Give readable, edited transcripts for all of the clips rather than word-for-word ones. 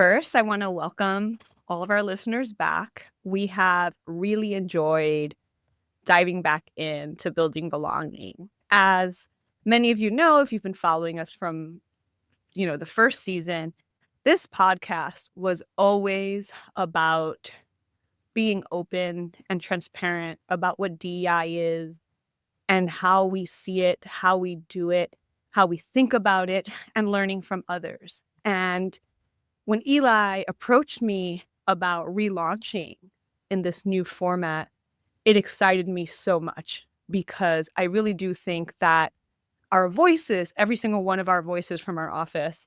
First, I want to welcome all of our listeners back. We have really enjoyed diving back into building belonging. As many of you know, if you've been following us from, the first season, this podcast was always about being open and transparent about what DEI is and how we see it, how we do it, how we think about it, and learning from others. And when Eli approached me about relaunching in this new format, it excited me so much because I really do think that our voices, every single one of our voices from our office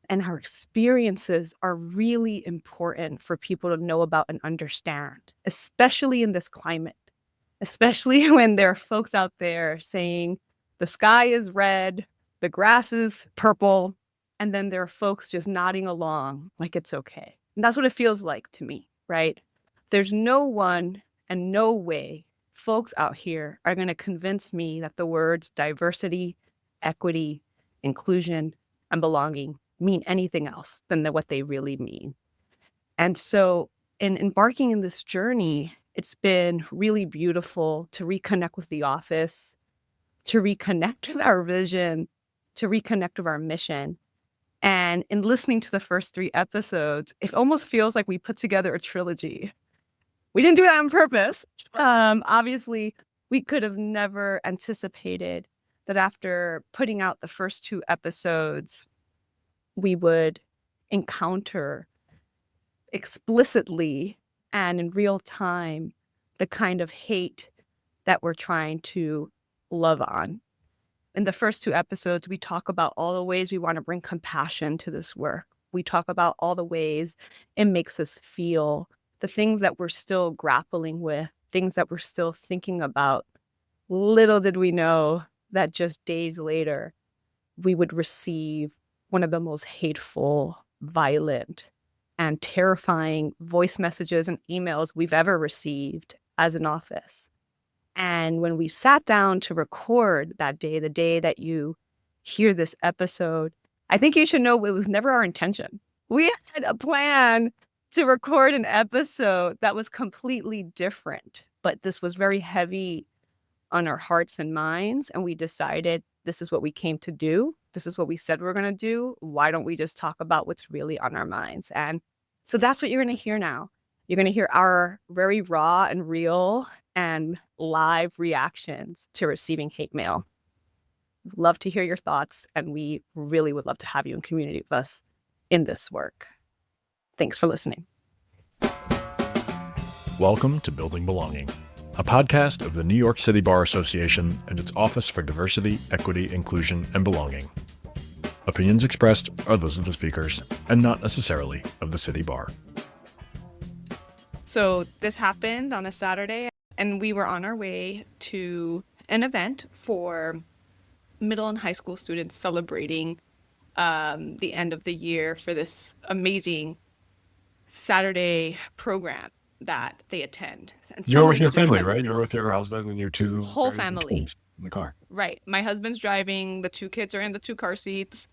and our experiences are really important for people to know about and understand, especially in this climate, especially when there are folks out there saying the sky is red, the grass is purple, and then there are folks just nodding along like it's okay. And that's what it feels like to me, right? There's no one and no way folks out here are going to convince me that the words diversity, equity, inclusion, and belonging mean anything else than what they really mean. And so in embarking in this journey, it's been really beautiful to reconnect with the office, to reconnect with our vision, to reconnect with our mission. And in listening to the first 3 episodes, it almost feels like we put together a trilogy. We didn't do that on purpose. Obviously, we could have never anticipated that after putting out the first 2 episodes, we would encounter explicitly and in real time the kind of hate that we're trying to love on. In the first 2 episodes, we talk about all the ways we want to bring compassion to this work. We talk about all the ways it makes us feel, the things that we're still grappling with, things that we're still thinking about. Little did we know that just days later, we would receive one of the most hateful, violent, and terrifying voice messages and emails we've ever received as an office. And when we sat down to record that day, the day that you hear this episode, I think you should know it was never our intention. We had a plan to record an episode that was completely different, but this was very heavy on our hearts and minds. And we decided this is what we came to do. This is what we said we're going to do. Why don't we just talk about what's really on our minds? And so that's what you're going to hear now. You're going to hear our very raw and real and live reactions to receiving hate mail. Love to hear your thoughts, and we really would love to have you in community with us in this work. Thanks for listening. Welcome to Building Belonging, a podcast of the New York City Bar Association and its Office for Diversity, Equity, Inclusion, and Belonging. Opinions expressed are those of the speakers and not necessarily of the City Bar. So this happened on a Saturday, and we were on our way to an event for middle and high school students celebrating the end of the year for this amazing Saturday program that they attend. And You're with your family, right? You're with your husband and your 2 whole family kids in the car. Right. My husband's driving. The 2 kids are in the 2 car seats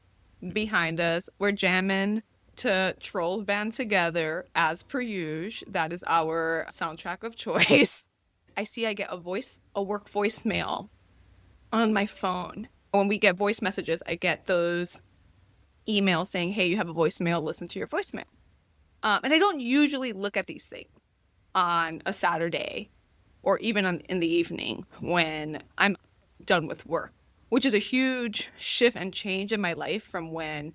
behind us. We're jamming to Trolls Band Together as per usual. That is our soundtrack of choice. I see I get a work voicemail on my phone. When we get voice messages, I get those emails saying, hey, you have a voicemail, listen to your voicemail. And I don't usually look at these things on a Saturday or even in the evening when I'm done with work, which is a huge shift and change in my life from when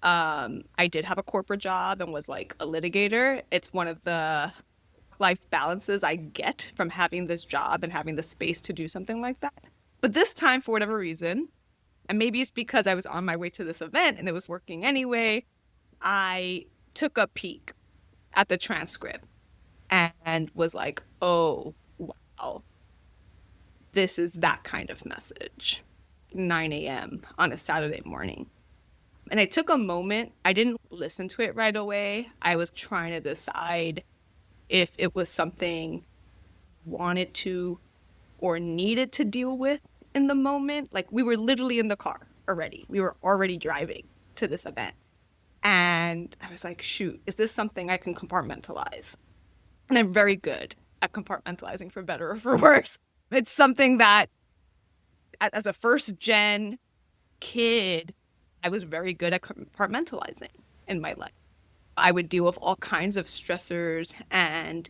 I did have a corporate job and was like a litigator. It's one of the life balances I get from having this job and having the space to do something like that. But this time, for whatever reason, and maybe it's because I was on my way to this event and it was working anyway, I took a peek at the transcript and was like, oh, wow, this is that kind of message. 9 a.m. on a Saturday morning. And I took a moment. I didn't listen to it right away. I was trying to decide if it was something I wanted to or needed to deal with in the moment. Like, we were literally in the car already. We were already driving to this event. And I was like, shoot, is this something I can compartmentalize? And I'm very good at compartmentalizing, for better or for worse. It's something that as a first gen kid, I was very good at compartmentalizing in my life. I would deal with all kinds of stressors and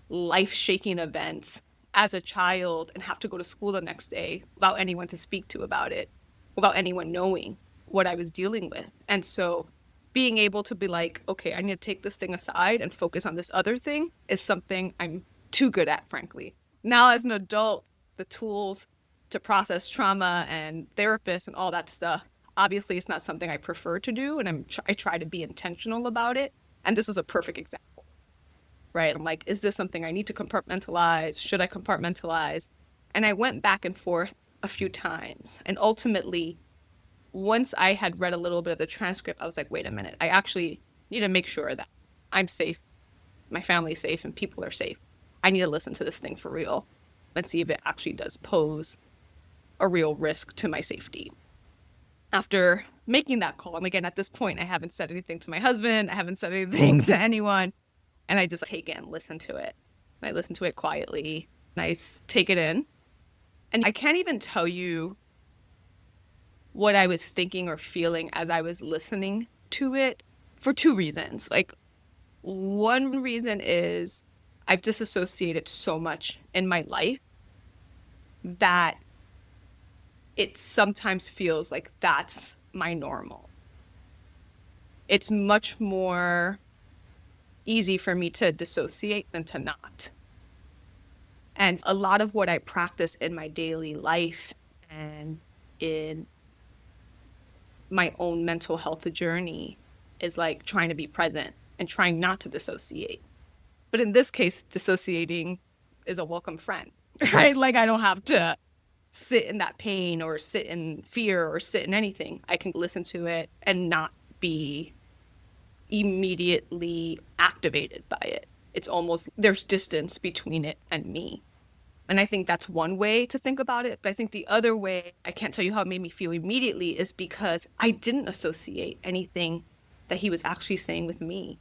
life shaking events as a child and have to go to school the next day without anyone to speak to about it, without anyone knowing what I was dealing with. And so being able to be like, okay, I need to take this thing aside and focus on this other thing is something I'm too good at, frankly. Now, as an adult, the tools to process trauma and therapists and all that stuff, obviously it's not something I prefer to do, and I try to be intentional about it. And this was a perfect example, right? I'm like, is this something I need to compartmentalize? Should I compartmentalize? And I went back and forth a few times. And ultimately, once I had read a little bit of the transcript, I was like, wait a minute, I actually need to make sure that I'm safe, my family's safe, and people are safe. I need to listen to this thing for real and see if it actually does pose a real risk to my safety. After making that call, and again, at this point, I haven't said anything to my husband, I haven't said anything to anyone, and I just take it and listen to it. I listen to it quietly, and I take it in. And I can't even tell you what I was thinking or feeling as I was listening to it for two reasons. Like, one reason is I've disassociated so much in my life that it sometimes feels like that's my normal. It's much more easy for me to dissociate than to not. And a lot of what I practice in my daily life and in my own mental health journey is like trying to be present and trying not to dissociate. But in this case, dissociating is a welcome friend, right? Like, I don't have to sit in that pain or sit in fear or sit in anything. I can listen to it and not be immediately activated by it. It's almost, there's distance between it and me. And I think that's one way to think about it. But I think the other way, I can't tell you how it made me feel immediately, is because I didn't associate anything that he was actually saying with me.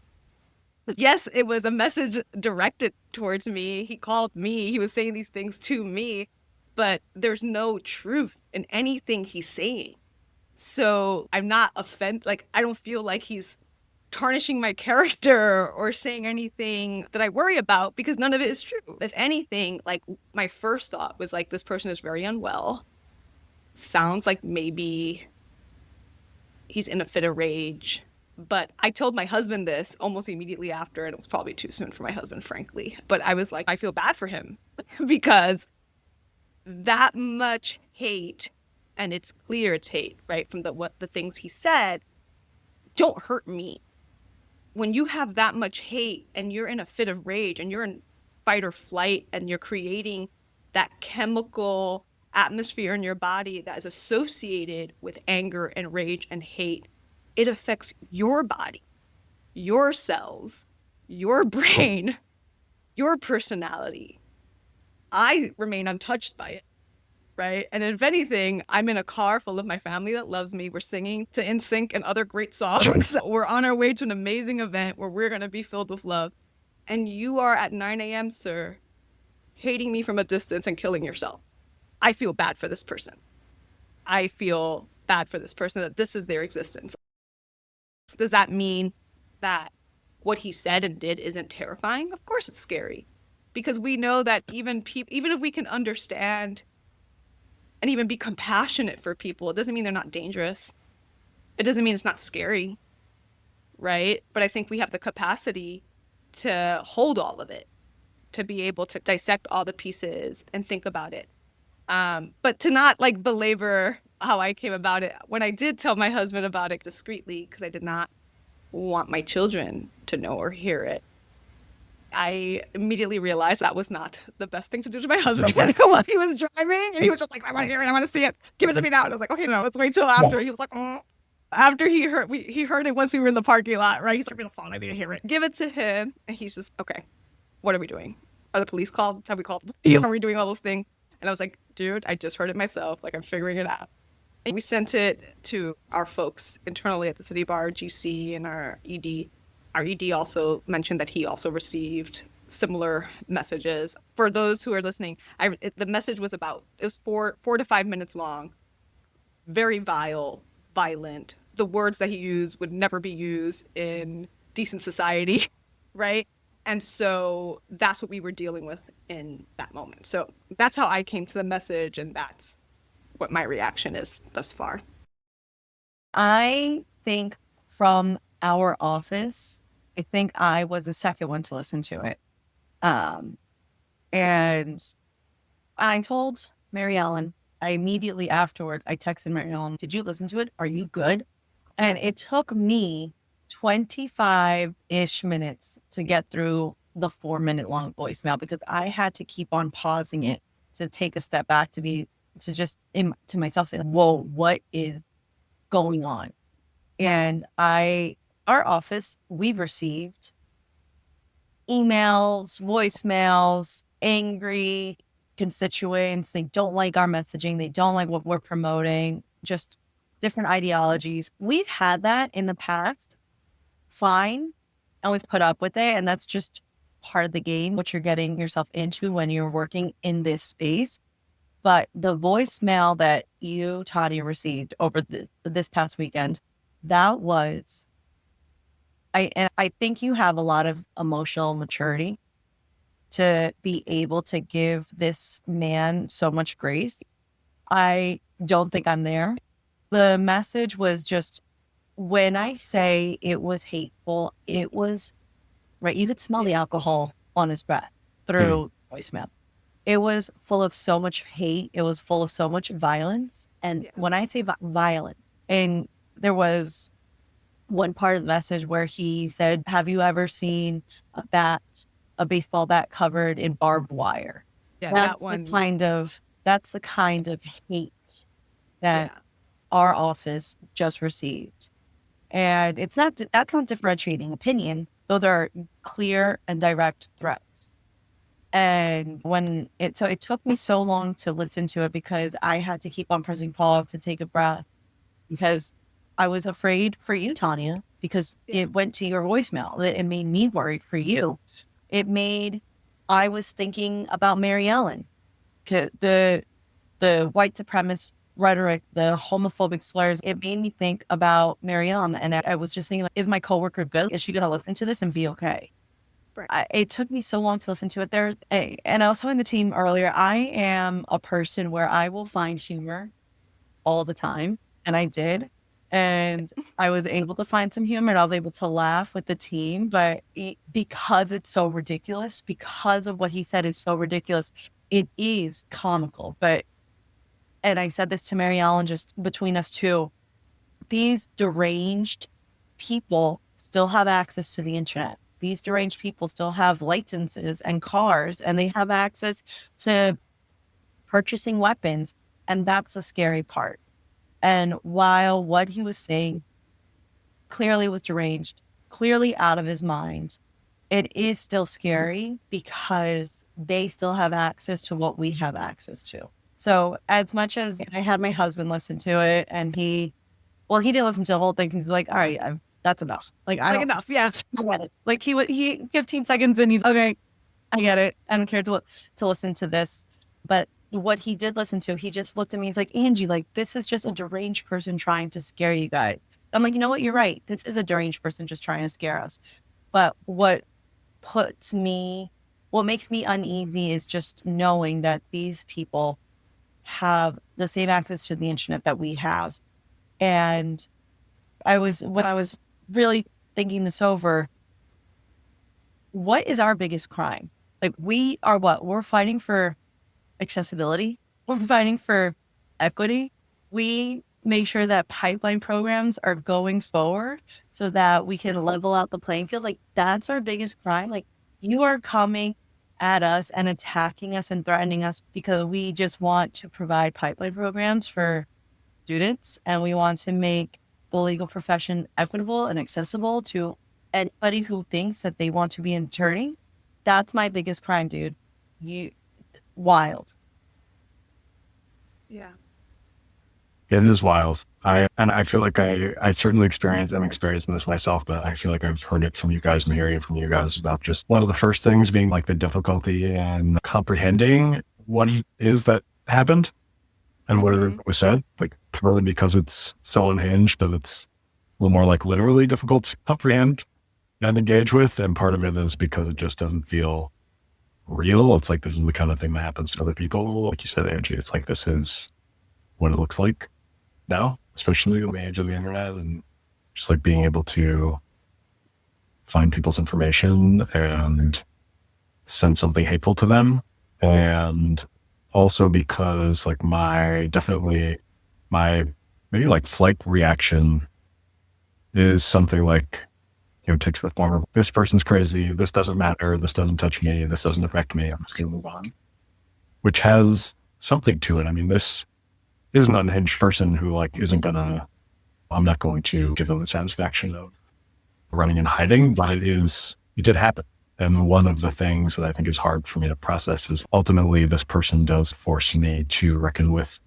Yes, it was a message directed towards me. He called me. He was saying these things to me, but there's no truth in anything he's saying. So I'm not offended. Like, I don't feel like he's tarnishing my character or saying anything that I worry about, because none of it is true. If anything, like, my first thought was like, this person is very unwell. Sounds like maybe he's in a fit of rage. But I told my husband this almost immediately after, and it was probably too soon for my husband, frankly. But I was like, I feel bad for him because that much hate, and it's clear it's hate, right, from the things he said, don't hurt me. When you have that much hate and you're in a fit of rage and you're in fight or flight and you're creating that chemical atmosphere in your body that is associated with anger and rage and hate, it affects your body, your cells, your brain, your personality. I remain untouched by it, right? And if anything, I'm in a car full of my family that loves me. We're singing to NSYNC and other great songs. We're on our way to an amazing event where we're going to be filled with love. And you are at 9 a.m., sir, hating me from a distance and killing yourself. I feel bad for this person. I feel bad for this person, that this is their existence. Does that mean that what he said and did isn't terrifying? Of course it's scary, because we know that even if we can understand and even be compassionate for people, it doesn't mean they're not dangerous. It doesn't mean it's not scary, right? But I think we have the capacity to hold all of it, to be able to dissect all the pieces and think about it. But to not like belabor how I came about it, when I did tell my husband about it discreetly, because I did not want my children to know or hear it, I immediately realized that was not the best thing to do to my husband. While he was driving, and he was just like, I want to hear it, I want to see it, give it to me now. And I was like, okay, no, let's wait till after. He was like, oh. After he heard it once we were in the parking lot, right? He's like, on the phone, I need to hear it. Give it to him, and he's just, okay, what are we doing? Are the police called? Have we called? Are we doing all those things? And I was like, dude, I just heard it myself. Like, I'm figuring it out. We sent it to our folks internally at the City Bar, GC, and our ED. Our ED also mentioned that he also received similar messages. For those who are listening, the message was it was 4 to 5 minutes long, very vile, violent. The words that he used would never be used in decent society, right? And so that's what we were dealing with in that moment. So that's how I came to the message, and that's what my reaction is thus far. I think from our office, I think I was the second one to listen to it. And I told Mary Ellen, I immediately afterwards, I texted Mary Ellen, did you listen to it? Are you good? And it took me 25-ish minutes to get through the 4-minute long voicemail because I had to keep on pausing it to take a step back to myself say, whoa, what is going on? And our office, we've received emails, voicemails, angry constituents. They don't like our messaging. They don't like what we're promoting, just different ideologies. We've had that in the past, fine, and we've put up with it. And that's just part of the game, what you're getting yourself into when you're working in this space. But the voicemail that you, Tanya, received over this past weekend, that was, and I think you have a lot of emotional maturity to be able to give this man so much grace. I don't think I'm there. The message was just, when I say it was hateful, it was, right, you could smell the alcohol on his breath through voicemail. It was full of so much hate. It was full of so much violence. And when I say violent, and there was one part of the message where he said, have you ever seen a baseball bat covered in barbed wire? Yeah, That's that one. That's the kind of hate that our office just received. And that's not differentiating opinion. Those are clear and direct threats. And it took me so long to listen to it because I had to keep on pressing pause to take a breath because I was afraid for you, Tanya, because it went to your voicemail. It made me worried for you. I was thinking about Mary Ellen, the white supremacist rhetoric, the homophobic slurs. It made me think about Mary Ellen. And I was just thinking, like, is my coworker good? Is she going to listen to this and be okay? Right. It took me so long to listen to it. And I was telling the team earlier, I am a person where I will find humor all the time. And I did. And I was able to find some humor and I was able to laugh with the team. But because it's so ridiculous, because of what he said is so ridiculous, it is comical. And I said this to Mary Ellen just between us two, these deranged people still have access to the internet. These deranged people still have licenses and cars, and they have access to purchasing weapons. And that's the scary part. And while what he was saying clearly was deranged, clearly out of his mind, it is still scary because they still have access to what we have access to. So as much as I had my husband listen to it and he didn't listen to the whole thing. He's like, all right, that's enough. Like, enough. Yeah. I get it. Like he 15 seconds and he's okay. I get it. I don't care to listen to this. But what he did listen to, he just looked at me. He's like, Angie, like, this is just a deranged person trying to scare you guys. I'm like, you know what? You're right. This is a deranged person just trying to scare us. But what makes me uneasy is just knowing that these people have the same access to the internet that we have. And when I was really thinking this over, what is our biggest crime? Like, we are we're fighting for accessibility. We're fighting for equity. We make sure that pipeline programs are going forward so that we can level out the playing field. Like, that's our biggest crime. Like, you are coming at us and attacking us and threatening us because we just want to provide pipeline programs for students and we want to make the legal profession equitable and accessible to anybody who thinks that they want to be an attorney. That's my biggest crime, dude. Wild. Yeah. It is wild. I feel like I certainly am experiencing this myself, but I feel like I've heard it from you guys and hearing it from you guys about just one of the first things being like the difficulty in comprehending what it is that happened and what it was said, like probably because it's so unhinged that it's a little more like literally difficult to comprehend and engage with. And part of it is because it just doesn't feel real. It's like this is the kind of thing that happens to other people. Like you said, Angie, it's like this is what it looks like now, especially in the age of the internet and just like being able to find people's information and send something hateful to them. And also because like my maybe like flight reaction is something like, takes the form of this person's crazy, this doesn't matter, this doesn't touch me, this doesn't affect me, I'm just going to move on, which has something to it. I mean, this is an unhinged person who like I'm not going to give them the satisfaction of running and hiding, but it did happen. And one of the things that I think is hard for me to process is ultimately this person does force me to reckon with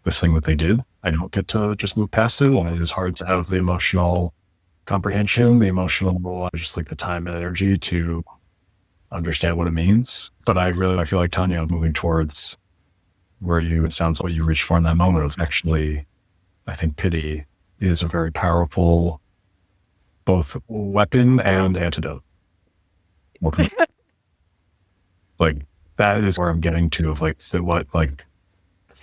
the thing that they did. I don't get to just move past it. And it is hard to have the emotional comprehension, just like the time and energy to understand what it means. But I feel like Tanya moving towards where it sounds like you reached for in that moment of actually, I think pity is a very powerful both weapon and antidote. Like that is where I'm getting to of like, so what, like,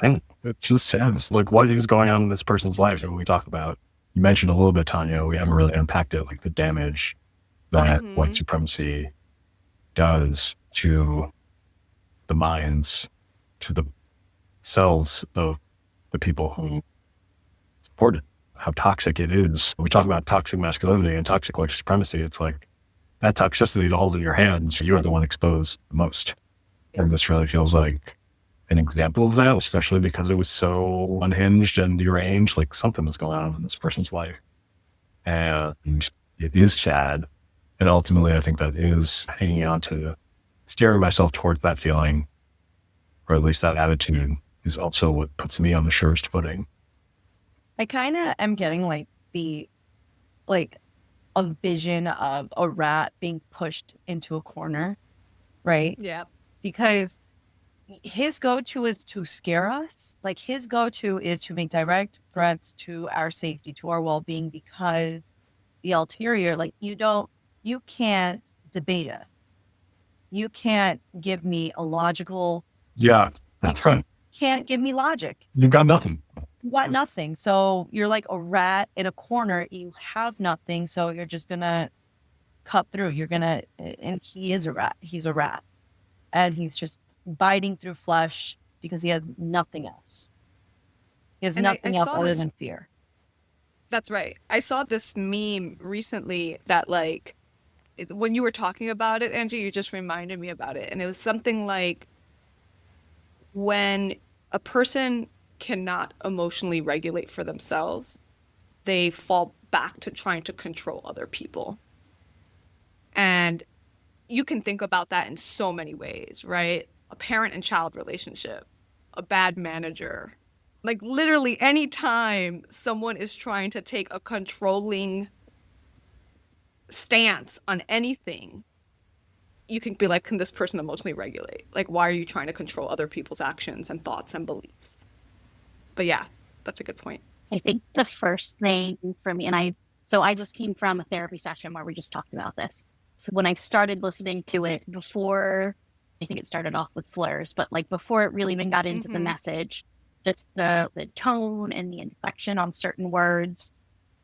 it just says like what is going on in this person's life. And we talk about, you mentioned a little bit, Tanya, we haven't really unpacked it, like the damage that white supremacy does to the minds, to the selves of the people who support it, how toxic it is. We talk about toxic masculinity and toxic white supremacy. It's like that toxicity to hold in your hands, you are the one exposed the most. And this really feels like an example of that, especially because it was so unhinged and deranged, like something was going on in this person's life. And it is sad. And ultimately, I think that is hanging on to steering myself towards that feeling, or at least that attitude, is also what puts me on the surest footing. I kind of am getting like a vision of a rat being pushed into a corner, right? Yeah. Because his go-to is to scare us. Like his go-to is to make direct threats to our safety, to our well-being, because the ulterior, like you can't debate us. You can't give me a logical. Yeah, that's right. Can't give me logic. You got nothing. You got nothing. So you're like a rat in a corner. You have nothing. So you're just going to cut through. And he is a rat. He's a rat. And he's just biting through flesh because he has nothing else. He has nothing else other than fear. That's right. I saw this meme recently that like, when you were talking about it, Angie, you just reminded me about it. And it was something like when a person cannot emotionally regulate for themselves, they fall back to trying to control other people. And you can think about that in so many ways, right? A parent and child relationship, a bad manager. Like literally any time someone is trying to take a controlling stance on anything, you can be like, can this person emotionally regulate? Like, why are you trying to control other people's actions and thoughts and beliefs? But yeah, that's a good point. I think the first thing for me, I just came from a therapy session where we just talked about this. So when I started listening to it before, I think it started off with slurs, but like before it really even got into the message, just the tone and the inflection on certain words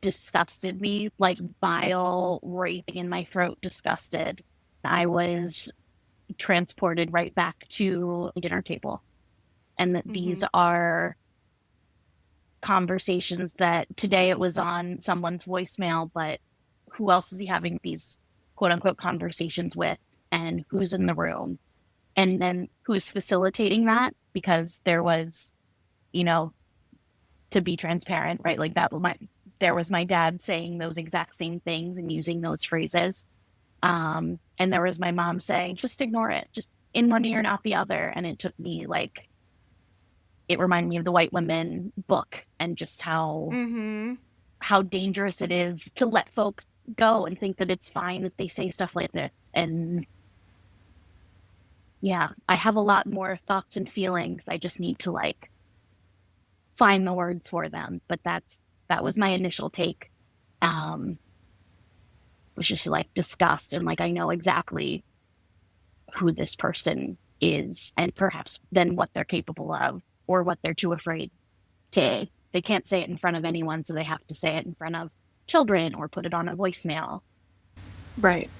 disgusted me, like bile racing in my throat, disgusted. I was transported right back to the dinner table. And that these are conversations that today it was on someone's voicemail, but who else is he having these quote unquote conversations with, and who's in the room, and then who's facilitating that? Because there was, to be transparent, right? Like there was my dad saying those exact same things and using those phrases. And there was my mom saying, just ignore it, just in one ear, not the other. And it took me like it reminded me of the White Women book and just how dangerous it is to let folks go and think that it's fine that they say stuff like this. And yeah, I have a lot more thoughts and feelings. I just need to like find the words for them. But that was my initial take. Was just like disgust and like I know exactly who this person is and perhaps then what they're capable of or what they're too afraid to. They can't say it in front of anyone, so they have to say it in front of children or put it on a voicemail. Right.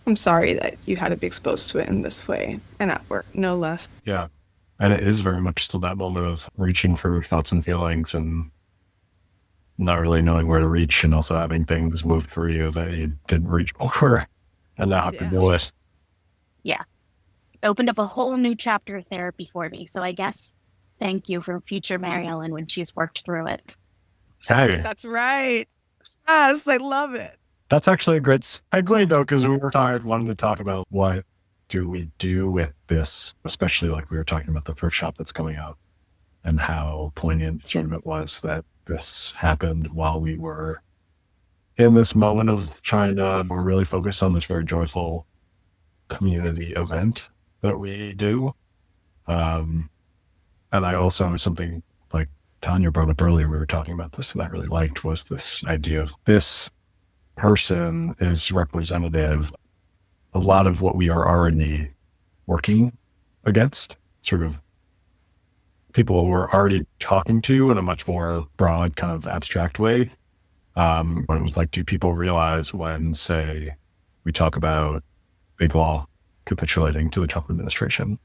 I'm sorry that you had to be exposed to it in this way and at work, no less. Yeah. And it is very much still that moment of reaching for thoughts and feelings and not really knowing where to reach and also having things move through you that you didn't reach for and now have to deal with. Yeah. Opened up a whole new chapter of therapy for me. So I guess thank you for future Mary Ellen when she's worked through it. Hey, That's right. Yes, I love it. that's actually a great segue though, because we were wanting to talk about what do we do with this, especially like we were talking about the thrift shop that's coming out and how poignant sort of it was that this happened while we were in this moment of trying to really focus on this very joyful community event that we do. And I also, something like Tanya brought up earlier, we were talking about this and I really liked was this idea of this person is representative a lot of what we are already working against, sort of people we're already talking to in a much more broad kind of abstract way. When it was like, do people realize when, say, we talk about big law capitulating to the Trump administration,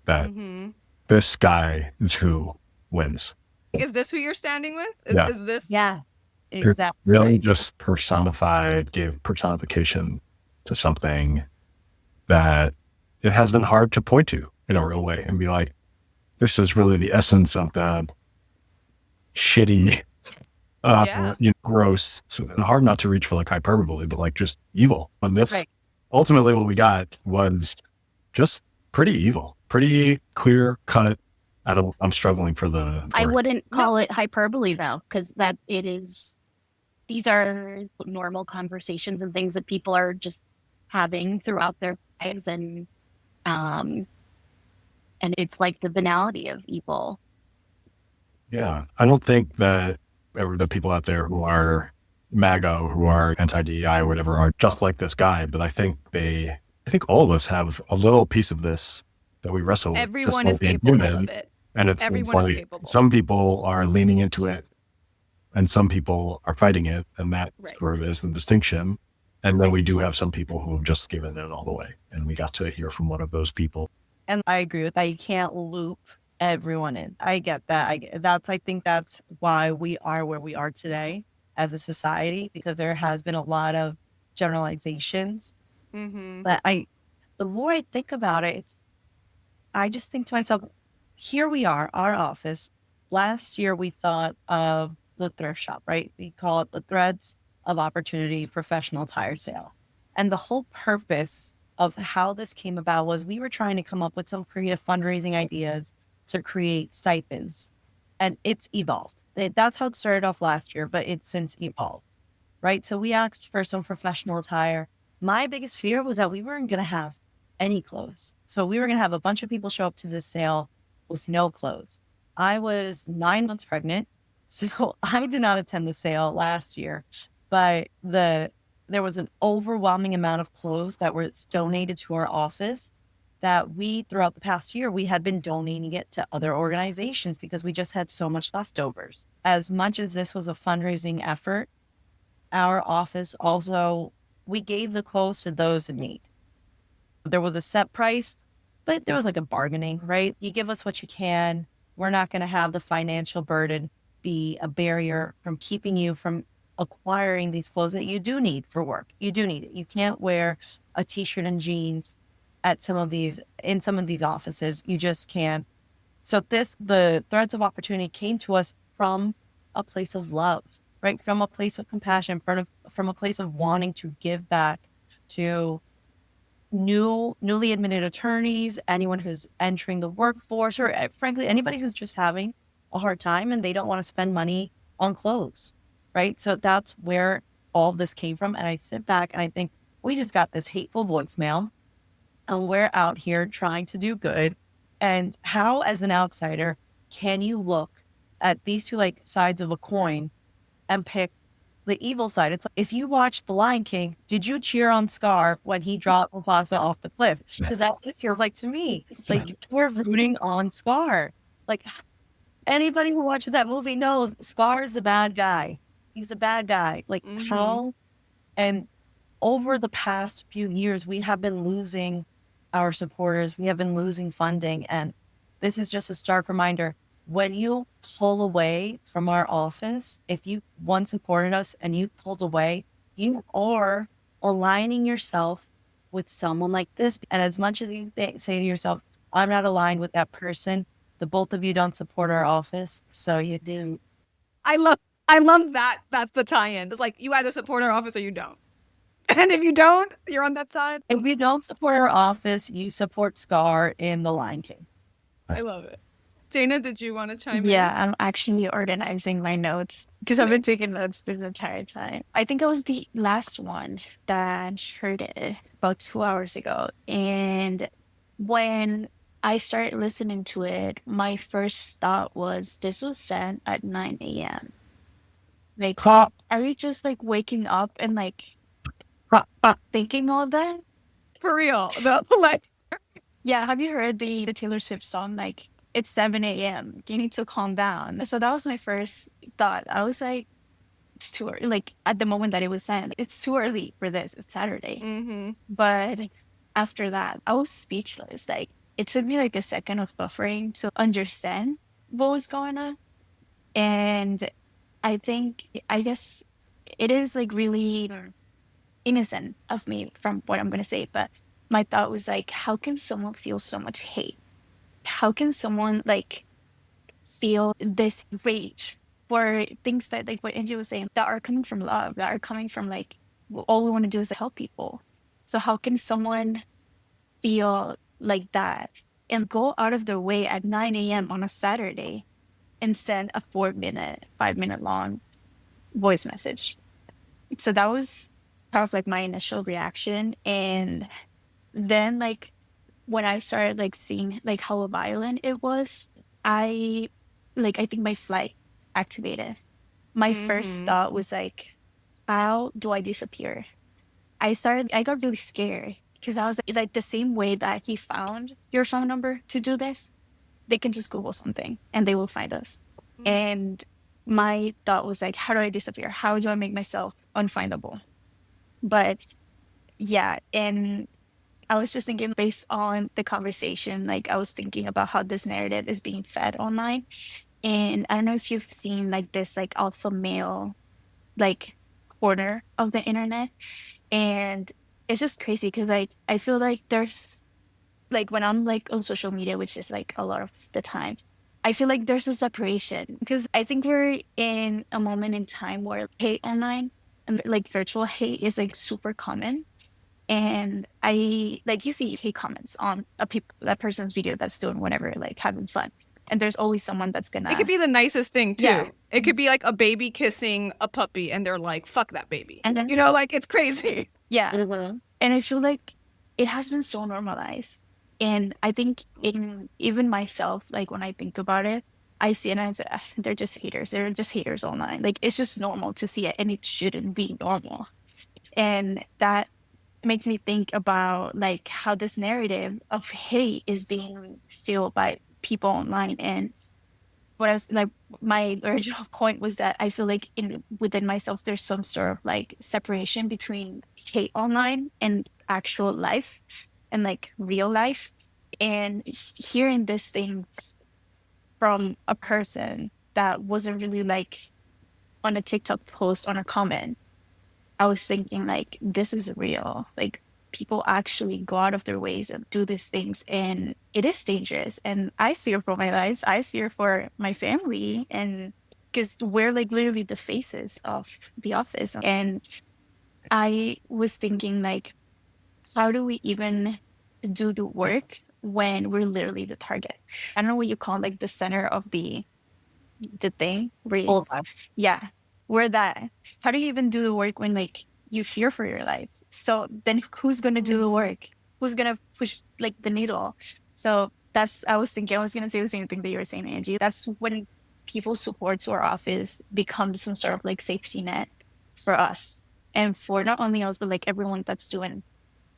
that this guy is who wins? Is this who you're standing with? Yeah. Is this? Yeah, exactly. Really just personified, gave personification to something that it has been hard to point to in a real way and be like, this is really the essence of the shitty, gross, and hard not to reach for like hyperbole, but like just evil. And this, ultimately what we got was just pretty evil, pretty clear cut. I'm struggling for the word. I wouldn't call it hyperbole though, because that it is, these are normal conversations and things that people are just having throughout their lives and it's like the banality of evil. Yeah. I don't think that the people out there who are MAGA, who are anti-DEI or whatever are just like this guy, but I think all of us have a little piece of this that we wrestle with. Everyone is capable of it. And it's Everyone is like capable. some people are leaning into it and some people are fighting it. And that sort of is the distinction. And then we do have some people who have just given it all the way. And we got to hear from one of those people. And I agree with that. You can't loop everyone in. I get that. I think that's why we are where we are today as a society, because there has been a lot of generalizations. But the more I think about it, I just think to myself, here we are, our office. Last year, we thought of the thrift shop, right? We call it the Threads of Opportunity Professional Tire Sale. And the whole purpose of how this came about was we were trying to come up with some creative fundraising ideas to create stipends. And it's evolved. That's how it started off last year, but it's since evolved, right? So we asked for some professional attire. My biggest fear was that we weren't going to have any clothes. So we were going to have a bunch of people show up to this sale with no clothes. I was 9 months pregnant, so I did not attend the sale last year, but there was an overwhelming amount of clothes that were donated to our office that we, throughout the past year, we had been donating it to other organizations because we just had so much leftovers. As much as this was a fundraising effort, our office also, we gave the clothes to those in need. There was a set price, but there was like a bargaining, right? You give us what you can. We're not going to have the financial burden be a barrier from keeping you from acquiring these clothes that you do need for work. You do need it. You can't wear a t-shirt and jeans in some of these offices. You just can't. So the Threads of Opportunity came to us from a place of love, right? From a place of compassion, from a place of wanting to give back to newly admitted attorneys, anyone who's entering the workforce, or frankly, anybody who's just having a hard time and they don't want to spend money on clothes, right? So that's where all of this came from. And I sit back and I think we just got this hateful voicemail and we're out here trying to do good. And how, as an outsider, can you look at these two like sides of a coin and pick the evil side? It's like, if you watched The Lion King, did you cheer on Scar when he dropped Mufasa off the cliff? Because that's what it feels like to me. Like, we're rooting on Scar. Like, anybody who watches that movie knows Scar is the bad guy. He's a bad guy. Like, how? And over the past few years, we have been losing our supporters. We have been losing funding. And this is just a stark reminder. When you pull away from our office, if you once supported us and you pulled away, you are aligning yourself with someone like this. And as much as you say to yourself, I'm not aligned with that person, the both of you don't support our office, so you do. I love that. That's the tie-in. It's like you either support our office or you don't. And if you don't, you're on that side. If you don't support our office, you support Scar in The Lion King. I love it. Dana, did you want to chime in? Yeah, I'm actually organizing my notes because I've been taking notes this entire time. I think I was the last one that heard it about 2 hours ago. And when I started listening to it, my first thought was this was sent at 9 a.m. Like, are you just like waking up and like thinking all that? For real. Like, yeah, have you heard the Taylor Swift song, like, it's 7 a.m. You need to calm down. So that was my first thought. I was like, it's too early. Like, at the moment that it was sent, it's too early for this. It's Saturday. But after that, I was speechless. Like, it took me like a second of buffering to understand what was going on. And I guess it is like really innocent of me from what I'm going to say. But my thought was like, how can someone feel so much hate? How can someone like feel this rage for things that, like what Angie was saying, that are coming from love, that are coming from like, all we want to do is help people. So how can someone feel like that and go out of their way at 9 a.m. on a Saturday and send a 4-minute, 5-minute long voice message? So that was kind of like my initial reaction. And then like, when I started like seeing like how violent it was, I think my flight activated. My first thought was like, how do I disappear? I got really scared because I was like the same way that he found your phone number to do this, they can just Google something and they will find us. And my thought was like, how do I disappear? How do I make myself unfindable? But yeah, and I was just thinking based on the conversation, like I was thinking about how this narrative is being fed online. And I don't know if you've seen like this like alpha male like corner of the internet. And it's just crazy because like I feel like there's like when I'm like on social media, which is like a lot of the time, I feel like there's a separation because I think we're in a moment in time where hate online and like virtual hate is like super common. And I like you see hate comments on that person's video that's doing whatever, like having fun. And there's always someone that's gonna. it could be the nicest thing too. Yeah. It could be like a baby kissing a puppy and they're like, fuck that baby. And then, You know, like it's crazy. yeah. And I feel like it has been so normalized. And I think even myself, like when I think about it, I see it and I say, "Ah, they're just haters. They're just haters online. Like it's just normal to see it and it shouldn't be normal." And that makes me think about like how this narrative of hate is being fueled by people online. And what I was like, my original point was that I feel like within myself, there's some sort of like separation between hate online and actual life and like real life. And hearing these things from a person that wasn't really like on a TikTok post on a comment, I was thinking like, this is real. Like people actually go out of their ways and do these things and it is dangerous. And I fear for my life. I fear for my family, and because we're like literally the faces of the office. And I was thinking like, how do we even do the work when we're literally the target? I don't know what you call like the center of the thing. Bullseye. Yeah, we're that. How do you even do the work when like you fear for your life? So then who's gonna do the work? Who's gonna push like the needle? So that's, I was thinking I was gonna say the same thing that you were saying, Angie. That's when people's support to our office becomes some sort of like safety net for us and for not only us but like everyone that's doing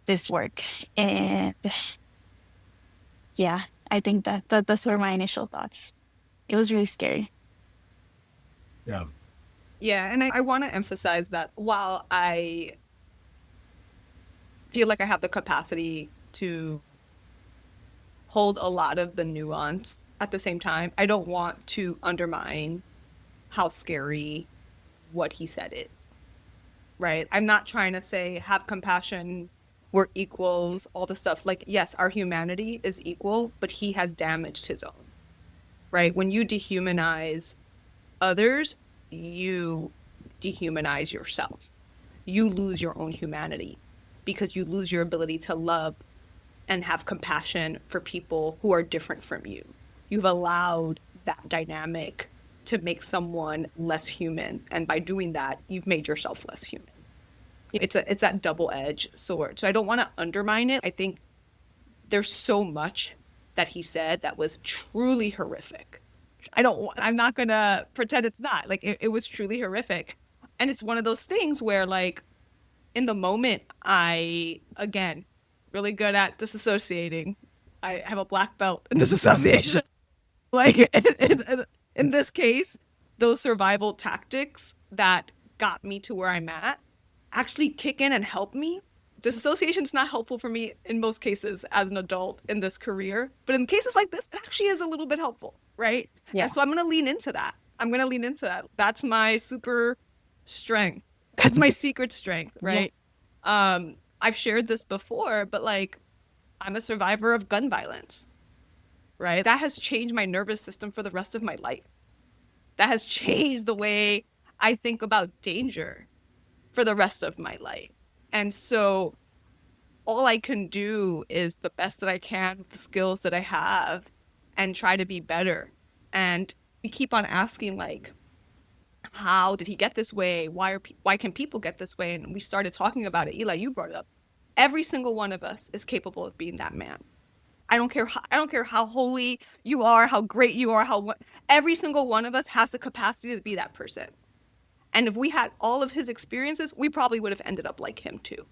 this work. And yeah, I think that's were my initial thoughts. It was really scary. Yeah. Yeah, and I want to emphasize that while I feel like I have the capacity to hold a lot of the nuance at the same time, I don't want to undermine how scary what he said is, right? I'm not trying to say have compassion, we're equals, all the stuff. Like, yes, our humanity is equal, but he has damaged his own, right? When you dehumanize others, you dehumanize yourself. You lose your own humanity because you lose your ability to love and have compassion for people who are different from you. You've allowed that dynamic to make someone less human, and by doing that, you've made yourself less human. It's that double-edged sword. So I don't want to undermine it. I think there's so much that he said that was truly horrific. I'm not going to pretend it's not. Like, it was truly horrific. And it's one of those things where, like, in the moment, I, again, really good at disassociating. I have a black belt in disassociation. Like, in this case, those survival tactics that got me to where I'm at actually kick in and help me. Disassociation is not helpful for me in most cases as an adult in this career, but in cases like this, it actually is a little bit helpful, right? Yeah. And so I'm going to lean into that. That's my super strength. That's my secret strength, right? I've shared this before, but like, I'm a survivor of gun violence, right? That has changed my nervous system for the rest of my life. That has changed the way I think about danger for the rest of my life. And so all I can do is the best that I can with the skills that I have and try to be better. And we keep on asking, like, how did he get this way? Why can people get this way? And we started talking about it. Eli, you brought it up. Every single one of us is capable of being that man. I don't care how holy you are, how great you are, every single one of us has the capacity to be that person. And if we had all of his experiences, we probably would have ended up like him too,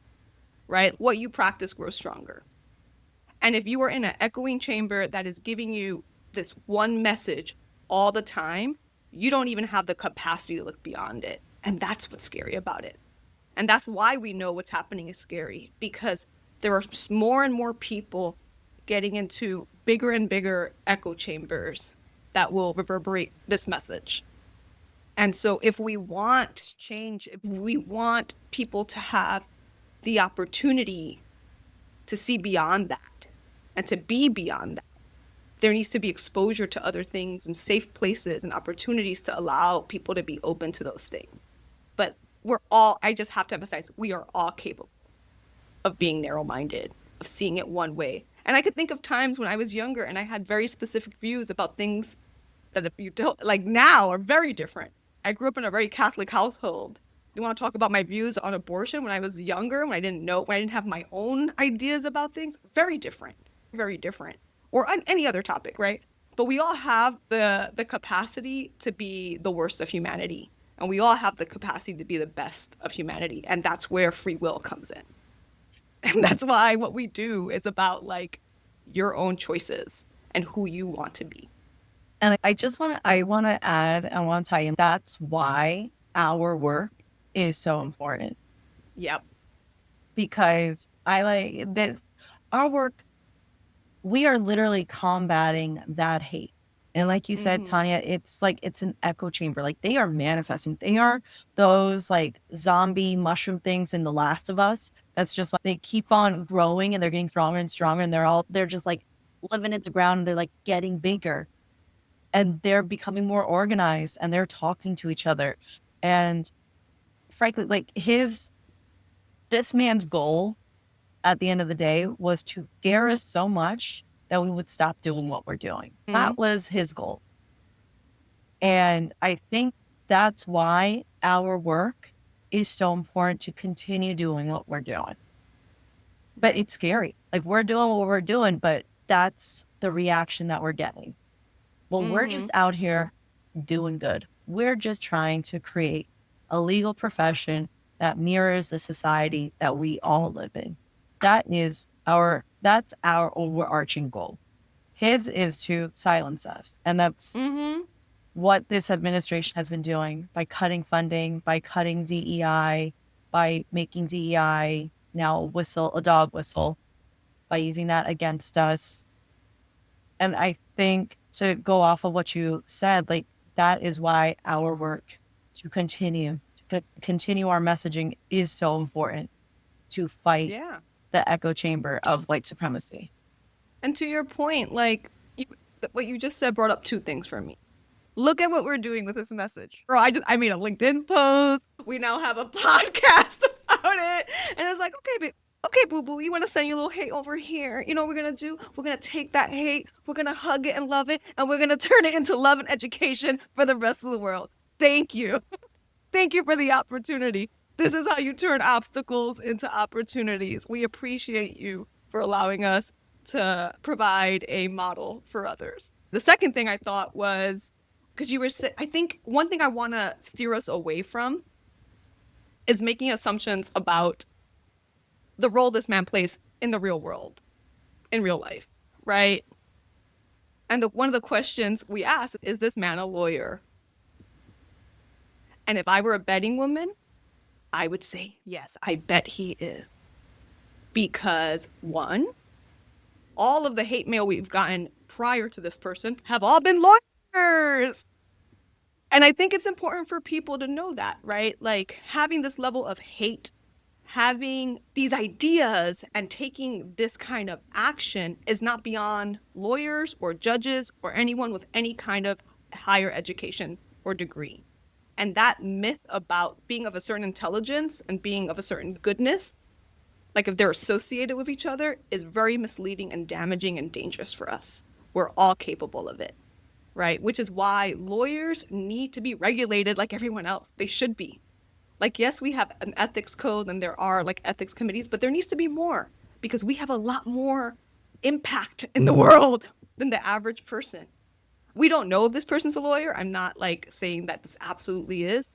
right? What you practice grows stronger. And if you are in an echoing chamber that is giving you this one message all the time, you don't even have the capacity to look beyond it. And that's what's scary about it. And that's why we know what's happening is scary, because there are more and more people getting into bigger and bigger echo chambers that will reverberate this message. And so if we want change, if we want people to have the opportunity to see beyond that and to be beyond that, there needs to be exposure to other things and safe places and opportunities to allow people to be open to those things. But I just have to emphasize, we are all capable of being narrow-minded, of seeing it one way. And I could think of times when I was younger and I had very specific views about things that, if you don't, like, now are very different. I grew up in a very Catholic household. You want to talk about my views on abortion when I was younger, when I didn't have my own ideas about things? Very different, very different. Or on any other topic, right? But we all have the capacity to be the worst of humanity. And we all have the capacity to be the best of humanity. And that's where free will comes in. And that's why what we do is about, like, your own choices and who you want to be. And I want to add, I want to tell you, that's why our work is so important. Yep. Because I like this, our work, we are literally combating that hate. And like you said, Tanya, it's like, it's an echo chamber. Like, they are manifesting. They are those like zombie mushroom things in The Last of Us. That's just like, they keep on growing and they're getting stronger and stronger. And they're just like living in the ground and they're like getting bigger. And they're becoming more organized and they're talking to each other. And frankly, like this man's goal at the end of the day was to scare us so much that we would stop doing what we're doing. That was his goal. And I think that's why our work is so important, to continue doing what we're doing. But it's scary. Like, we're doing what we're doing, but that's the reaction that we're getting. Well, we're just out here doing good. We're just trying to create a legal profession that mirrors the society that we all live in. That's our overarching goal. His is to silence us. And that's what this administration has been doing by cutting funding, by cutting DEI, by making DEI now a dog whistle, by using that against us. And I think, to go off of what you said, like, that is why our work to continue our messaging is so important, to fight the echo chamber of white supremacy. And to your point, like, what you just said brought up two things for me. Look at what we're doing with this message. Bro, I made a LinkedIn post. We now have a podcast about it. And it's like, okay, boo-boo, you want to send your little hate over here. You know what we're going to do? We're going to take that hate, we're going to hug it and love it, and we're going to turn it into love and education for the rest of the world. Thank you. Thank you for the opportunity. This is how you turn obstacles into opportunities. We appreciate you for allowing us to provide a model for others. The second thing I thought was, because I think one thing I want to steer us away from is making assumptions about the role this man plays in the real world, in real life, right? And one of the questions we ask is this man a lawyer? And if I were a betting woman, I would say, yes, I bet he is. Because one, all of the hate mail we've gotten prior to this person have all been lawyers. And I think it's important for people to know that, right? Like, having this level of hate, having these ideas and taking this kind of action is not beyond lawyers or judges or anyone with any kind of higher education or degree. And that myth about being of a certain intelligence and being of a certain goodness, like if they're associated with each other, is very misleading and damaging and dangerous for us. We're all capable of it, right? Which is why lawyers need to be regulated like everyone else. They should be. Like, yes, we have an ethics code and there are like ethics committees, but there needs to be more, because we have a lot more impact in the world than the average person. We don't know if this person's a lawyer. I'm not like saying that this absolutely is,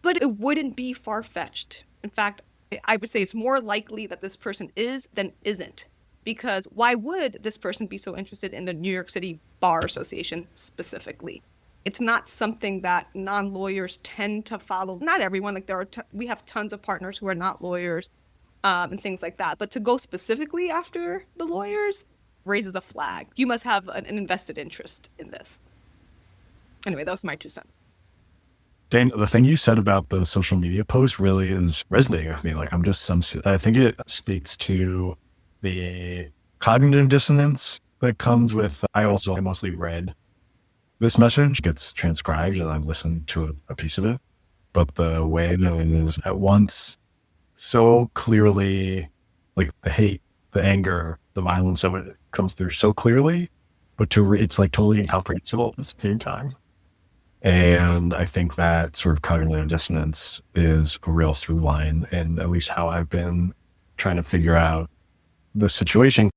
but it wouldn't be far-fetched. In fact, I would say it's more likely that this person is than isn't, because why would this person be so interested in the New York City Bar Association specifically? It's not something that non-lawyers tend to follow. Not everyone, like we have tons of partners who are not lawyers and things like that. But to go specifically after the lawyers raises a flag. You must have an invested interest in this. Anyway, that was my 2 cents. Dane, the thing you said about the social media post really is resonating with me. Like, I think it speaks to the cognitive dissonance that comes with, I mostly read this message, gets transcribed, and I've listened to a piece of it. But the way that it is at once so clearly, like the hate, the anger, the violence of it comes through so clearly, but it's like totally incomprehensible at the same time. And I think that sort of cognitive dissonance is a real through line, and at least how I've been trying to figure out the situation.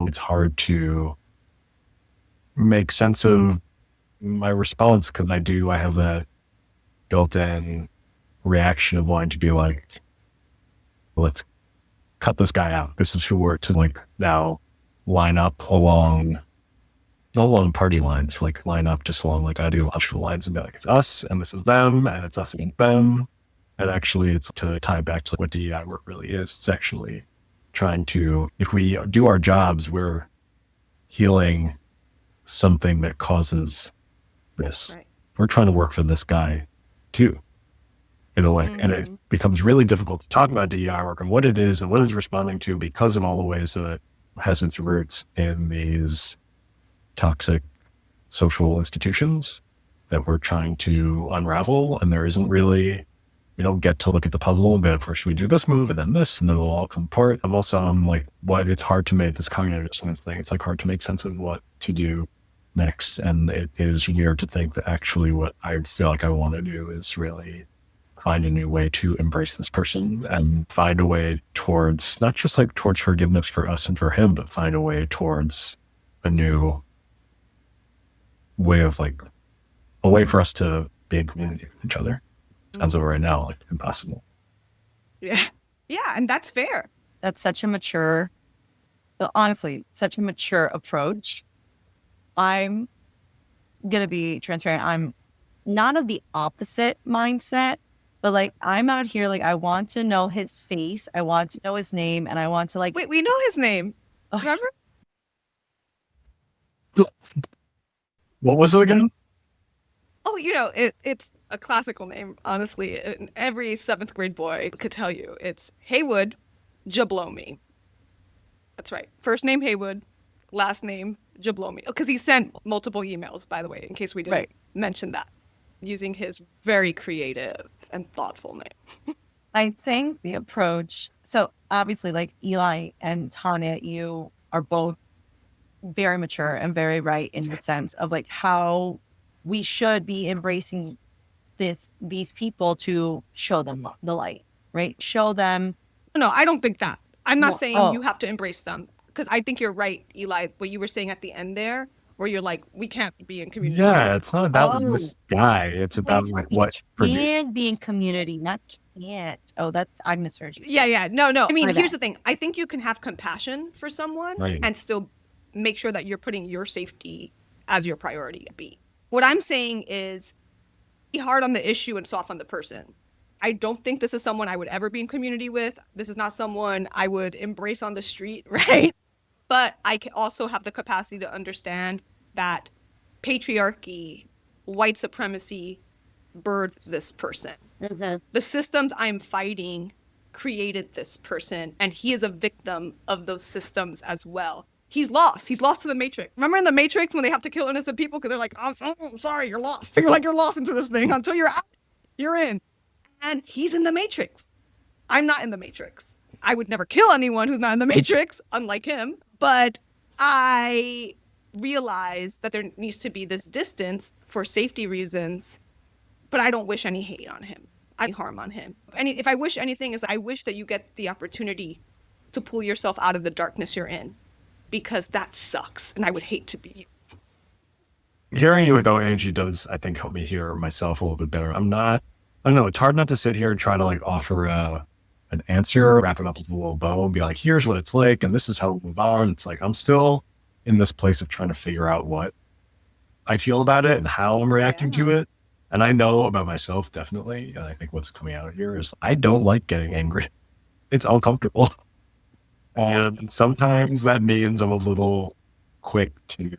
It's hard to make sense of my response, because I have that built-in reaction of wanting to be like, let's cut this guy out. This is who we're to like now line up along, not along party lines, like line up just along like ideological lines and be like, it's us and this is them and it's us against them. And actually it's to tie back to what DEI work really is. It's actually trying to, if we do our jobs, we're healing something that causes this. Right. We're trying to work for this guy too, in a way. Mm-hmm. And it becomes really difficult to talk about DEI work and what it is and what it's responding to, because of all the ways that it has its roots in these toxic social institutions that we're trying to unravel. And there isn't really we don't get to look at the puzzle, but first should we do this move and then this, and then it'll all come apart. I'm like, what? It's hard to make this cognitive dissonance thing. It's like hard to make sense of what to do next. And it is weird to think that actually what I feel like I want to do is really find a new way to embrace this person and find a way towards, not just like towards forgiveness for us and for him, but find a way towards a new way of like, a way for us to be in community with each other. As of right now, like impossible. Yeah. Yeah. And that's fair. That's such a mature, honestly, such a mature approach. I'm going to be transparent. I'm not of the opposite mindset, but like I'm out here, like I want to know his face. I want to know his name, and I want to like. Wait, we know his name. Remember? What was it again? Oh, it's a classical name, honestly. Every 7th grade boy could tell you. It's Haywood Jablomi. That's right. First name Haywood, last name Jablomi. Because he sent multiple emails, by the way, in case we didn't mention that, using his very creative and thoughtful name. I think the approach, so obviously like Eli and Tanya, you are both very mature and very right in the sense of like how we should be embracing these people to show them the light, right? Show them. No, I don't think that. I'm not saying you have to embrace them, because I think you're right, Eli, what you were saying at the end there, where you're like, we can't be in community. Yeah, it's not about this guy. It's about like what can be in community, not can't. Oh, I misheard you. Yeah. No. I mean, here's the thing. I think you can have compassion for someone and still make sure that you're putting your safety as your priority. What I'm saying is be hard on the issue and soft on the person. I don't think this is someone I would ever be in community with. This is not someone I would embrace on the street, right? But I can also have the capacity to understand that patriarchy, white supremacy birthed this person. Mm-hmm. The systems I'm fighting created this person, and he is a victim of those systems as well. He's lost. He's lost to the Matrix. Remember in the Matrix when they have to kill innocent people because they're like, oh, I'm sorry, you're lost. You're like, you're lost into this thing until you're out. You're in. And he's in the Matrix. I'm not in the Matrix. I would never kill anyone who's not in the Matrix, unlike him. But I realize that there needs to be this distance for safety reasons. But I don't wish any hate on him, any harm on him. If I wish anything, is I wish that you get the opportunity to pull yourself out of the darkness you're in. Because that sucks, and I would hate to be you. Hearing you without Angie does, I think, help me hear myself a little bit better. I don't know, it's hard not to sit here and try to like offer an answer, wrap it up with a little bow and be like, here's what it's like, and this is how we move on. It's like, I'm still in this place of trying to figure out what I feel about it and how I'm reacting to it. And I know about myself, definitely. And I think what's coming out here is I don't like getting angry. It's uncomfortable. And sometimes that means I'm a little quick to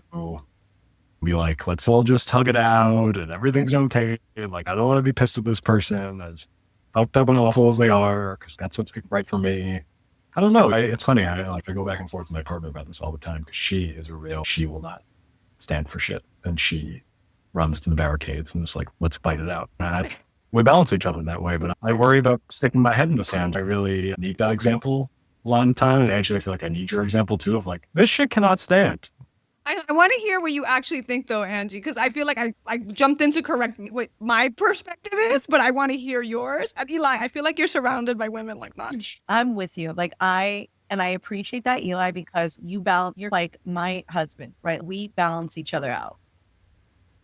be like, let's all just hug it out and everything's okay. And like, I don't want to be pissed at this person, as fucked up and awful as they are, because that's what's right for me. I don't know. It's funny. I go back and forth with my partner about this all the time, because she will not stand for shit. And she runs to the barricades and is like, let's fight it out. And we balance each other that way, but I worry about sticking my head in the sand. I really need that example a lot of the time. And actually, I feel like I need your example too of like, this shit cannot stand. I want to hear what you actually think, though, Angie, because I feel like I jumped in to correct what my perspective is, but I want to hear yours. And Eli, I feel like you're surrounded by women like that. I'm with you. Like I appreciate that, Eli, because you're like my husband, right? We balance each other out.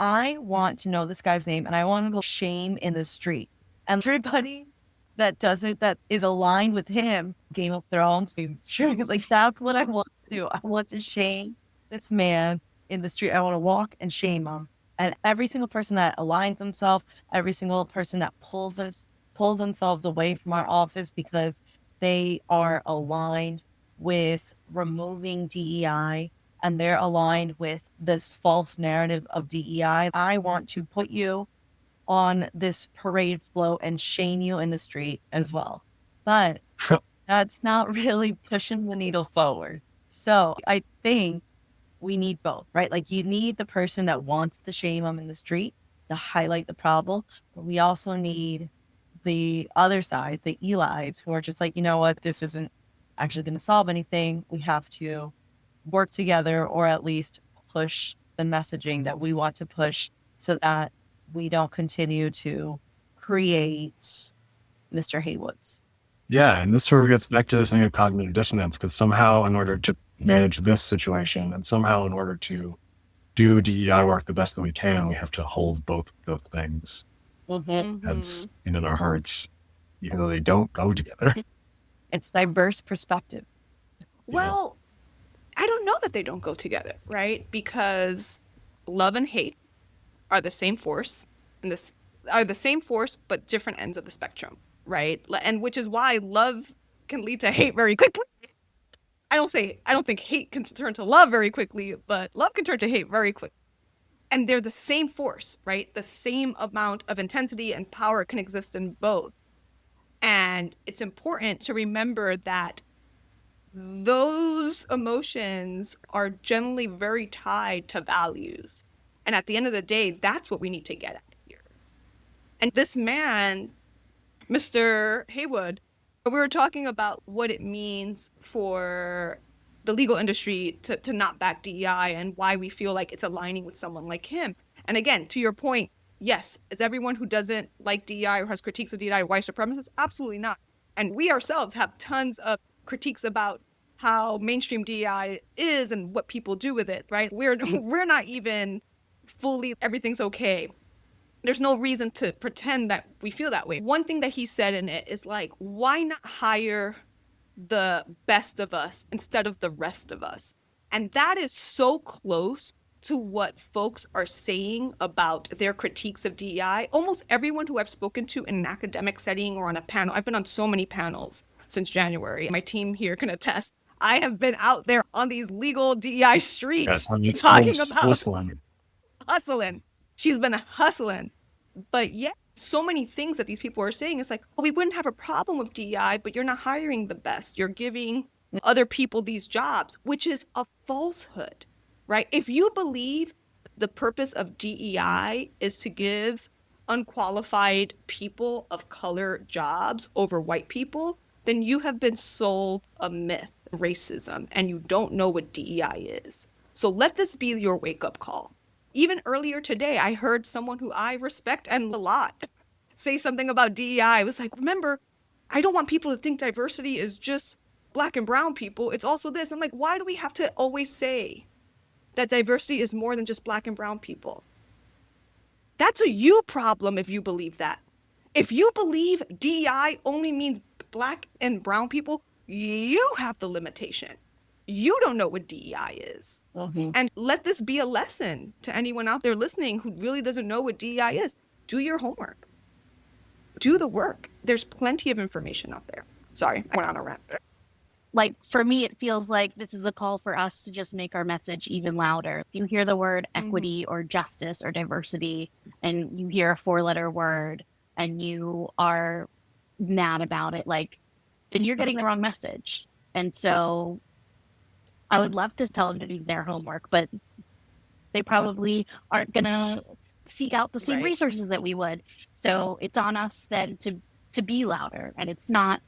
I want to know this guy's name, and I want to go shame in the street. And everybody that does it, that is aligned with him, Game of Thrones, like that's what I want to do. I want to shame this man in the street. I want to walk and shame him. And every single person that aligns themselves, every single person that pulls themselves away from our office because they are aligned with removing DEI and they're aligned with this false narrative of DEI. I want to put you on this parade float and shame you in the street as well. But that's not really pushing the needle forward. So I think we need both, right? Like you need the person that wants to shame them in the street to highlight the problem, but we also need the other side, the Eli's, who are just like, you know what, this isn't actually going to solve anything. We have to work together, or at least push the messaging that we want to push so that we don't continue to create Mr. Haywood's. Yeah, and this sort of gets back to this thing of cognitive dissonance, because somehow in order to manage this situation and somehow in order to do DEI work the best that we can, we have to hold both of those things as in our hearts, even though they don't go together. It's diverse perspective. Well, I don't know that they don't go together, right? Because love and hate are the same force, and this are the same force but different ends of the spectrum, right? And which is why love can lead to hate very quickly. I don't think hate can turn to love very quickly, but love can turn to hate very quickly. And they're the same force, right? The same amount of intensity and power can exist in both. And it's important to remember that those emotions are generally very tied to values. And at the end of the day, that's what we need to get at here. And this man, Mr. Haywood, we were talking about what it means for the legal industry to not back DEI and why we feel like it's aligning with someone like him. And again, to your point, yes, is everyone who doesn't like DEI or has critiques of DEI white supremacists? Absolutely not. And we ourselves have tons of critiques about how mainstream DEI is and what people do with it, right? We're not even fully everything's okay. There's no reason to pretend that we feel that way. One thing that he said in it is like, why not hire the best of us instead of the rest of us? And that is so close to what folks are saying about their critiques of DEI. Almost everyone who I've spoken to in an academic setting or on a panel, I've been on so many panels since January. My team here can attest. I have been out there on these legal DEI streets talking about hustling. She's been hustling. But yeah, so many things that these people are saying. It's like, oh, we wouldn't have a problem with DEI, but you're not hiring the best. You're giving other people these jobs, which is a falsehood, right? If you believe the purpose of DEI is to give unqualified people of color jobs over white people, then you have been sold a myth, racism, and you don't know what DEI is. So let this be your wake-up call. Even earlier today, I heard someone who I respect and a lot say something about DEI. I was like, remember, I don't want people to think diversity is just Black and brown people. It's also this. I'm like, why do we have to always say that diversity is more than just Black and brown people? That's a you problem if you believe that. If you believe DEI only means Black and brown people, you have the limitation. You don't know what DEI is. And let this be a lesson to anyone out there listening who really doesn't know what DEI is. Do your homework. Do the work. There's plenty of information out there. Sorry, I went on a rant there. Like, for me, it feels like this is a call for us to just make our message even louder. If you hear the word equity or justice or diversity, and you hear a 4-letter word and you are mad about it, like, then you're getting the wrong message. And so I would love to tell them to do their homework, but they probably aren't going to seek out the same resources that we would. So it's on us then to be louder. And it's not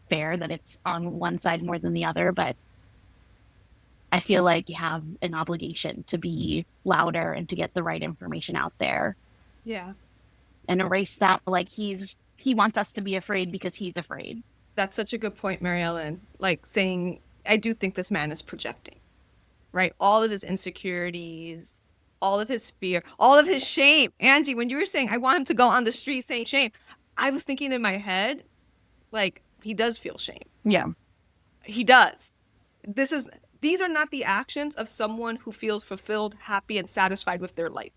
fair that it's on one side more than the other, but I feel like you have an obligation to be louder and to get the right information out there. Yeah. And erase that, like he wants us to be afraid because he's afraid. That's such a good point, Mary Ellen. Like saying, I do think this man is projecting, right? All of his insecurities, all of his fear, all of his shame. Angie, when you were saying, I want him to go on the street saying shame, I was thinking in my head, like, he does feel shame. Yeah. He does. These are not the actions of someone who feels fulfilled, happy, and satisfied with their life.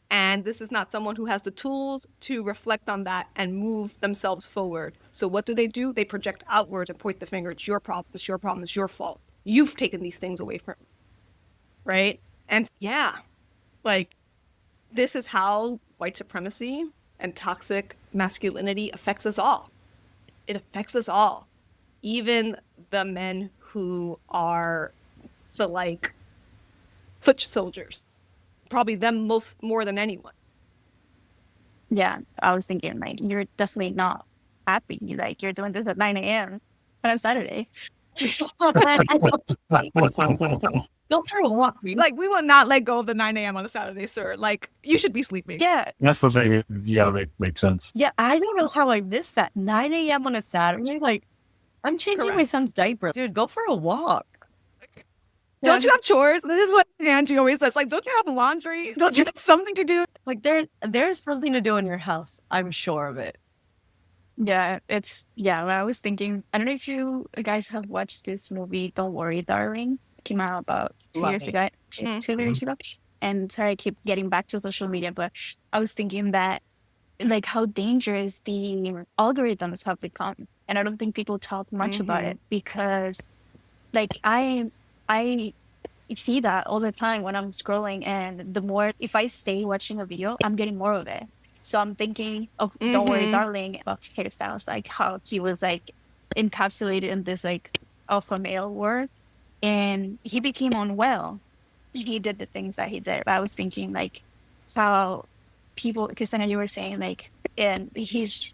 And this is not someone who has the tools to reflect on that and move themselves forward. So what do? They project outwards and point the finger. It's your problem. It's your problem. It's your fault. You've taken these things away from me. Right? And yeah, like, this is how white supremacy and toxic masculinity affects us all. It affects us all. Even the men who are the, like, foot soldiers. Probably them more than anyone. Yeah, I was thinking, like, you're definitely not happy. Like, you're doing this at 9 a.m. on a Saturday. Go for a walk. Like, we will not let go of the 9 a.m. on a Saturday, sir. Like, you should be sleeping. Yeah. That's the thing. You gotta make sense. Yeah, I don't know how I missed that. 9 a.m. on a Saturday? Like, I'm changing my Correct. son's diaper. Dude, go for a walk. Don't you have chores? This is what Angie always says. Like, don't you have laundry? Don't you have something to do? Like, there's something to do in your house. I'm sure of it. Yeah, I was thinking, I don't know if you guys have watched this movie, Don't Worry, Darling. It came out about 2 years ago. Mhm. 2 years ago. And sorry, I keep getting back to social media, but I was thinking that, like, how dangerous the algorithms have become. And I don't think people talk much about it because, like, I see that all the time when I'm scrolling, and the more, if I stay watching a video, I'm getting more of it. So I'm thinking of Don't Worry, Darling, about hairstyles, like how he was like encapsulated in this like alpha male world, and he became unwell. He did the things that he did. I was thinking like how people, because I know you were saying like, and his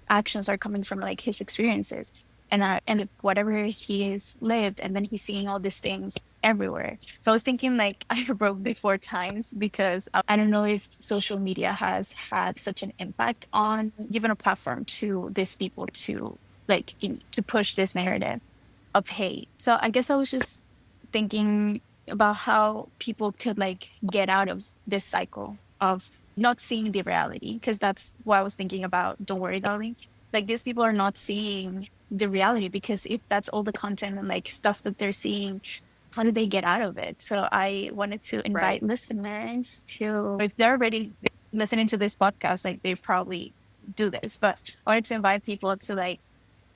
actions are coming from like his experiences and whatever he has lived, and then he's seeing all these things everywhere. So I was thinking like I wrote the 4 times because I don't know if social media has had such an impact on giving a platform to these people to like to push this narrative of hate. So I guess I was just thinking about how people could like get out of this cycle of not seeing the reality, because that's what I was thinking about Don't Worry, Darling. Like, these people are not seeing the reality, because if that's all the content and like stuff that they're seeing, how do they get out of it? So I wanted to invite listeners to, if they're already listening to this podcast, like they probably do this, but I wanted to invite people to like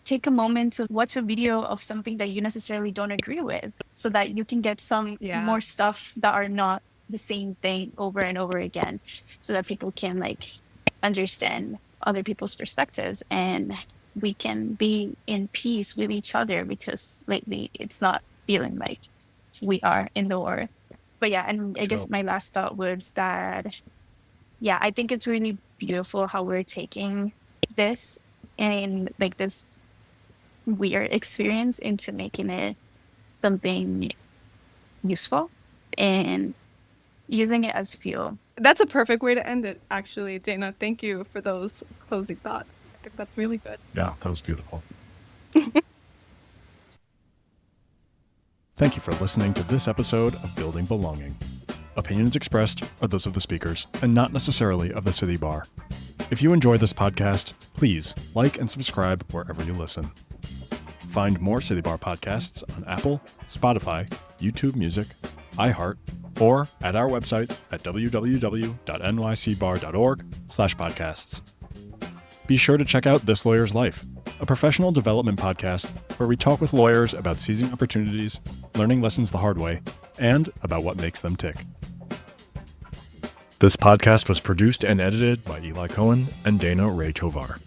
take a moment to watch a video of something that you necessarily don't agree with, so that you can get some more stuff that are not the same thing over and over again, so that people can like understand other people's perspectives, and we can be in peace with each other, because lately it's not feeling like we are in the war. But yeah, and I guess my last thought was that, yeah, I think it's really beautiful how we're taking this and like this weird experience into making it something useful and using it as fuel. That's a perfect way to end it, actually, Dana. Thank you for those closing thoughts. I think that's really good. Yeah, that was beautiful. Thank you for listening to this episode of Building Belonging. Opinions expressed are those of the speakers and not necessarily of the City Bar. If you enjoy this podcast, please like and subscribe wherever you listen. Find more City Bar podcasts on Apple, Spotify, YouTube Music, iHeart, or at our website at www.nycbar.org/podcasts. Be sure to check out This Lawyer's Life, a professional development podcast where we talk with lawyers about seizing opportunities, learning lessons the hard way, and about what makes them tick. This podcast was produced and edited by Eli Cohen and Dana Ray Tovar.